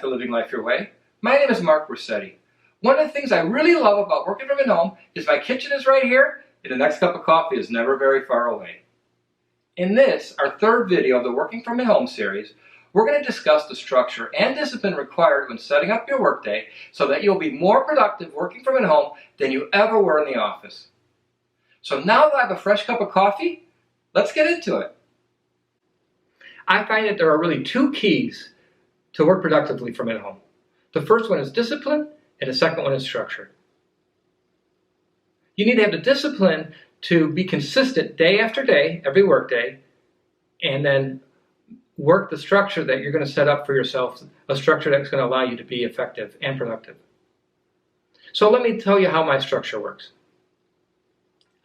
to Living Life Your Way. My name is Mark Rossetti. One of the things I really love about working from home is my kitchen is right here and the next cup of coffee is never very far away. In this, our third video of the Working from Home series, we're going to discuss the structure and discipline required when setting up your workday so that you'll be more productive working from home than you ever were in the office. So now that I have a fresh cup of coffee, let's get into it. I find that there are really two keys to work productively from at home. The first one is discipline, and the second one is structure. You need to have the discipline to be consistent day after day, every workday, and then work the structure that you're going to set up for yourself, a structure that's going to allow you to be effective and productive. So let me tell you how my structure works.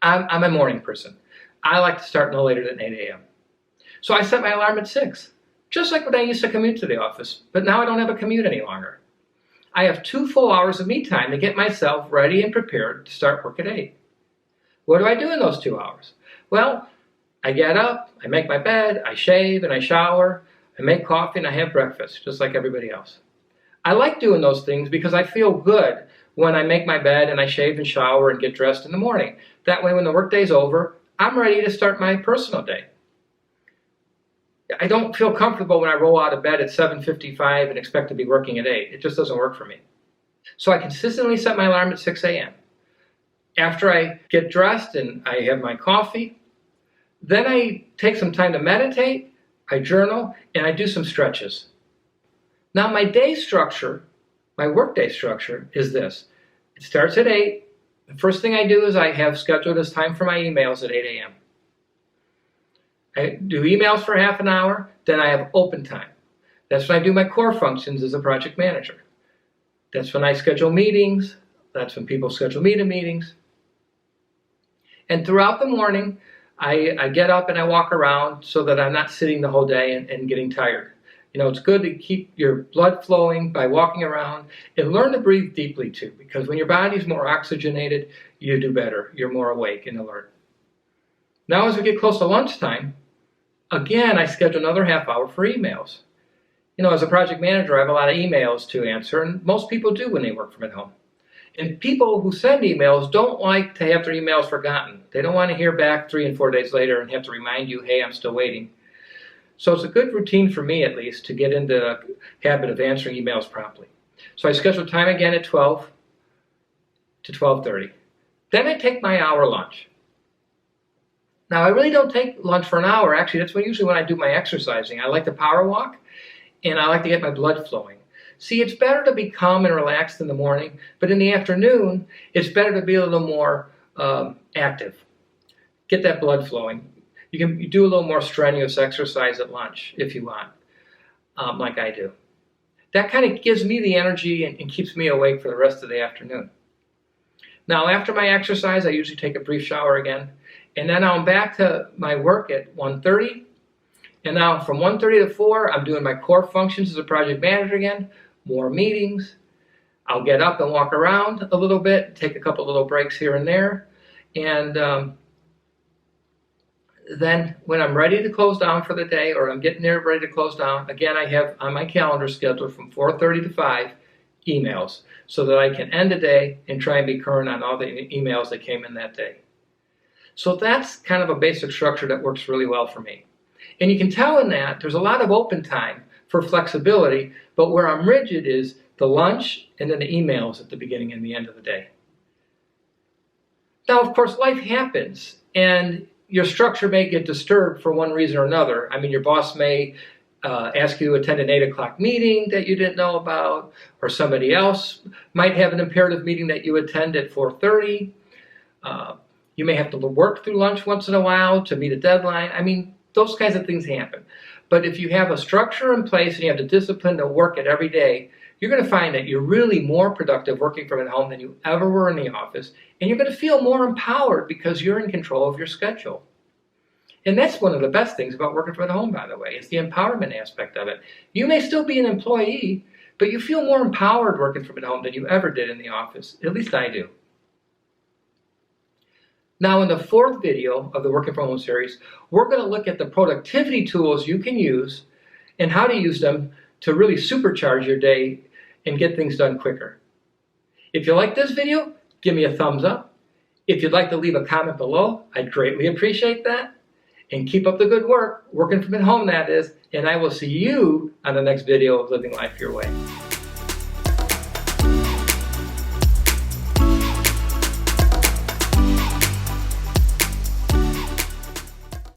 I'm a morning person. I like to start no later than 8 a.m. So I set my alarm at 6, just like when I used to commute to the office, but now I don't have a commute any longer. I have 2 full hours of me time to get myself ready and prepared to start work at 8. What do I do in those 2 hours? Well, I get up, I make my bed, I shave and I shower, I make coffee and I have breakfast, just like everybody else. I like doing those things because I feel good when I make my bed and I shave and shower and get dressed in the morning. That way when the workday's over, I'm ready to start my personal day. I don't feel comfortable when I roll out of bed at 7:55 and expect to be working at 8. It just doesn't work for me. So I consistently set my alarm at 6 a.m. After I get dressed and I have my coffee, then I take some time to meditate, I journal, and I do some stretches. Now my day structure, my workday structure is this. It starts at 8. The first thing I do is I have scheduled this time for my emails at 8 a.m. I do emails for half an hour, then I have open time. That's when I do my core functions as a project manager. That's when I schedule meetings. That's when people schedule me to meetings. And throughout the morning, I get up and I walk around so that I'm not sitting the whole day and getting tired. You know, it's good to keep your blood flowing by walking around and learn to breathe deeply too, because when your body's more oxygenated, you do better. You're more awake and alert. Now as we get close to lunchtime, again, I schedule another half hour for emails. You know, as a project manager, I have a lot of emails to answer, and most people do when they work from at home. And people who send emails don't like to have their emails forgotten. They don't want to hear back 3 and 4 days later and have to remind you, hey, I'm still waiting. So it's a good routine for me, at least, to get into the habit of answering emails promptly. So I schedule time again at 12 to 12:30. Then I take my hour lunch. Now, I really don't take lunch for an hour. Actually, that's usually when I do my exercising. I like to power walk, and I like to get my blood flowing. See, it's better to be calm and relaxed in the morning, but in the afternoon, it's better to be a little more active. Get that blood flowing. You do a little more strenuous exercise at lunch if you want, like I do. That kind of gives me the energy and keeps me awake for the rest of the afternoon. Now, after my exercise, I usually take a brief shower again. And then I'm back to my work at 1:30. And now from 1:30 to 4, I'm doing my core functions as a project manager again, more meetings. I'll get up and walk around a little bit, take a couple little breaks here and there. And then when I'm ready to close down for the day, or I'm getting there ready to close down, again, I have on my calendar scheduled from 4:30 to 5 emails so that I can end the day and try and be current on all the emails that came in that day. So that's kind of a basic structure that works really well for me. And you can tell in that there's a lot of open time for flexibility, but where I'm rigid is the lunch and then the emails at the beginning and the end of the day. Now, of course, life happens and your structure may get disturbed for one reason or another. I mean, your boss may ask you to attend an 8 o'clock meeting that you didn't know about, or somebody else might have an imperative meeting that you attend at 4:30. You may have to work through lunch once in a while to meet a deadline. I mean, those kinds of things happen. But if you have a structure in place and you have the discipline to work it every day, you're going to find that you're really more productive working from at home than you ever were in the office. And you're going to feel more empowered because you're in control of your schedule. And that's one of the best things about working from home, by the way, is the empowerment aspect of it. You may still be an employee, but you feel more empowered working from home than you ever did in the office. At least I do. Now, in the 4th video of the Working From Home series, we're going to look at the productivity tools you can use and how to use them to really supercharge your day and get things done quicker. If you like this video, give me a thumbs up. If you'd like to leave a comment below, I'd greatly appreciate that. And keep up the good work, working from at home that is, and I will see you on the next video of Living Life Your Way.